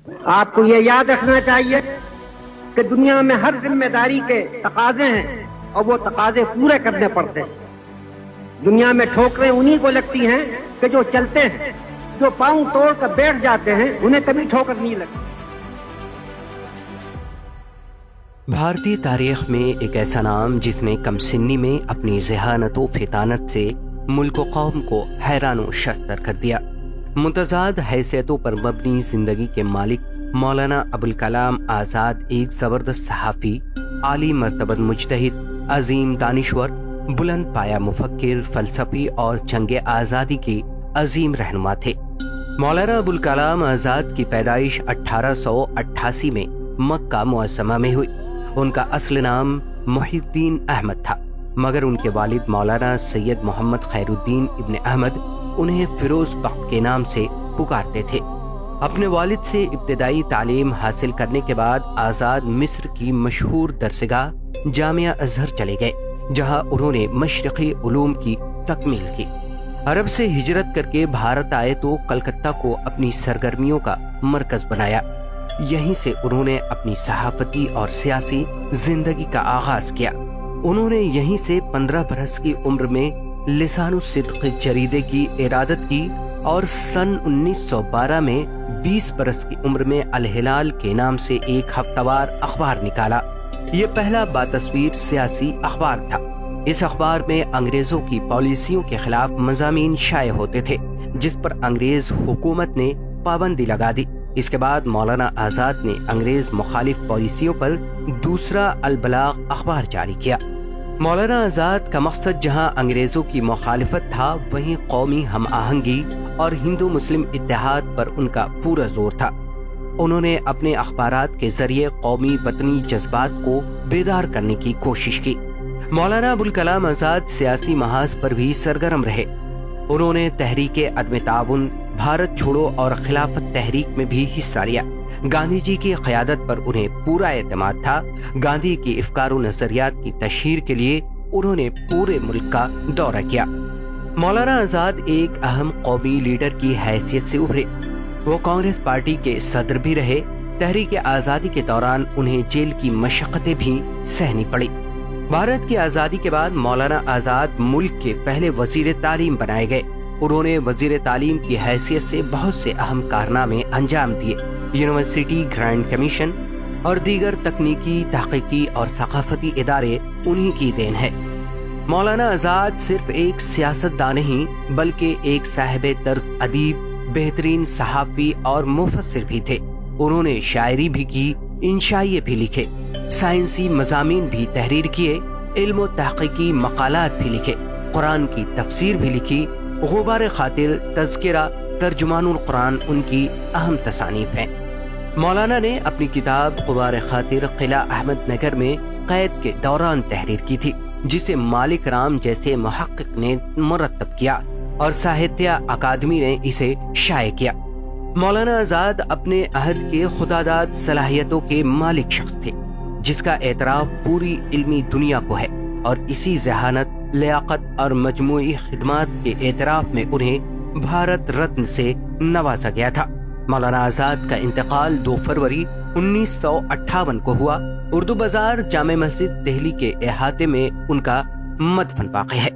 آپ کو یہ یاد رکھنا چاہیے کہ دنیا میں ہر ذمہ داری کے تقاضے ہیں اور وہ تقاضے پورے کرنے پڑتے ہیں۔ دنیا میں ٹھوکریں انہی کو لگتی ہیں کہ جو چلتے ہیں، جو پاؤں توڑ کر بیٹھ جاتے ہیں انہیں کبھی ٹھوکر نہیں لگتی۔ بھارتی تاریخ میں ایک ایسا نام جس نے کم سنی میں اپنی ذہانت و فطانت سے ملک و قوم کو حیران و شستر کر دیا۔ متضاد حیثیتوں پر مبنی زندگی کے مالک مولانا ابوالکلام آزاد ایک زبردست صحافی، عالی مرتبہ مجتہد، عظیم دانشور، بلند پایا مفکر، فلسفی اور جنگ آزادی کی عظیم رہنما تھے۔ مولانا ابوالکلام آزاد کی پیدائش 1888 میں مکہ معظمہ میں ہوئی۔ ان کا اصل نام محی الدین احمد تھا، مگر ان کے والد مولانا سید محمد خیر الدین ابن احمد انہیں فیروز بخت کے نام سے پکارتے تھے۔ اپنے والد سے ابتدائی تعلیم حاصل کرنے کے بعد آزاد مصر کی مشہور درسگاہ جامعہ ازہر چلے گئے، جہاں انہوں نے مشرقی علوم کی تکمیل کی۔ عرب سے ہجرت کر کے بھارت آئے تو کلکتہ کو اپنی سرگرمیوں کا مرکز بنایا۔ یہیں سے انہوں نے اپنی صحافتی اور سیاسی زندگی کا آغاز کیا۔ انہوں نے یہیں سے 15 برس کی عمر میں لسان الصدق جریدے کی ارادت کی اور سن 1912 میں 20 برس کی عمر میں الہلال کے نام سے ایک ہفتہ وار اخبار نکالا۔ یہ پہلا باتصویر سیاسی اخبار تھا۔ اس اخبار میں انگریزوں کی پالیسیوں کے خلاف مضامین شائع ہوتے تھے، جس پر انگریز حکومت نے پابندی لگا دی۔ اس کے بعد مولانا آزاد نے انگریز مخالف پالیسیوں پر دوسرا البلاغ اخبار جاری کیا۔ مولانا آزاد کا مقصد جہاں انگریزوں کی مخالفت تھا، وہیں قومی ہم آہنگی اور ہندو مسلم اتحاد پر ان کا پورا زور تھا۔ انہوں نے اپنے اخبارات کے ذریعے قومی وطنی جذبات کو بیدار کرنے کی کوشش کی۔ مولانا ابوالکلام آزاد سیاسی محاذ پر بھی سرگرم رہے۔ انہوں نے تحریک عدم تعاون، بھارت چھوڑو اور خلافت تحریک میں بھی حصہ لیا۔ گاندھی جی کی قیادت پر انہیں پورا اعتماد تھا۔ گاندھی کی افکار و نظریات کی تشہیر کے لیے انہوں نے پورے ملک کا دورہ کیا۔ مولانا آزاد ایک اہم قومی لیڈر کی حیثیت سے ابھرے۔ وہ کانگریس پارٹی کے صدر بھی رہے۔ تحریک آزادی کے دوران انہیں جیل کی مشقتیں بھی سہنی پڑی۔ بھارت کی آزادی کے بعد مولانا آزاد ملک کے پہلے وزیر تعلیم بنائے گئے۔ انہوں نے وزیر تعلیم کی حیثیت سے بہت سے اہم کارنامے انجام دیے۔ یونیورسٹی گرانٹ کمیشن اور دیگر تکنیکی، تحقیقی اور ثقافتی ادارے انہی کی دین ہے۔ مولانا آزاد صرف ایک سیاستدان نہیں بلکہ ایک صاحب طرز ادیب، بہترین صحافی اور مفسر بھی تھے۔ انہوں نے شاعری بھی کی، انشائیے بھی لکھے، سائنسی مضامین بھی تحریر کیے، علم و تحقیقی مقالات بھی لکھے، قرآن کی تفسیر بھی لکھی۔ غبار خاطر، تذکرہ، ترجمان القرآن ان کی اہم تصانیف ہیں۔ مولانا نے اپنی کتاب غبار خاطر قلعہ احمد نگر میں قید کے دوران تحریر کی تھی، جسے مالک رام جیسے محقق نے مرتب کیا اور ساہتیہ اکادمی نے اسے شائع کیا۔ مولانا آزاد اپنے عہد کے خداداد صلاحیتوں کے مالک شخص تھے، جس کا اعتراف پوری علمی دنیا کو ہے، اور اسی ذہانت، لیاقت اور مجموعی خدمات کے اعتراف میں انہیں بھارت رتن سے نوازا گیا تھا۔ مولانا آزاد کا انتقال 2 فروری 1958 کو ہوا۔ اردو بازار جامع مسجد دہلی کے احاطے میں ان کا مدفن واقع ہے۔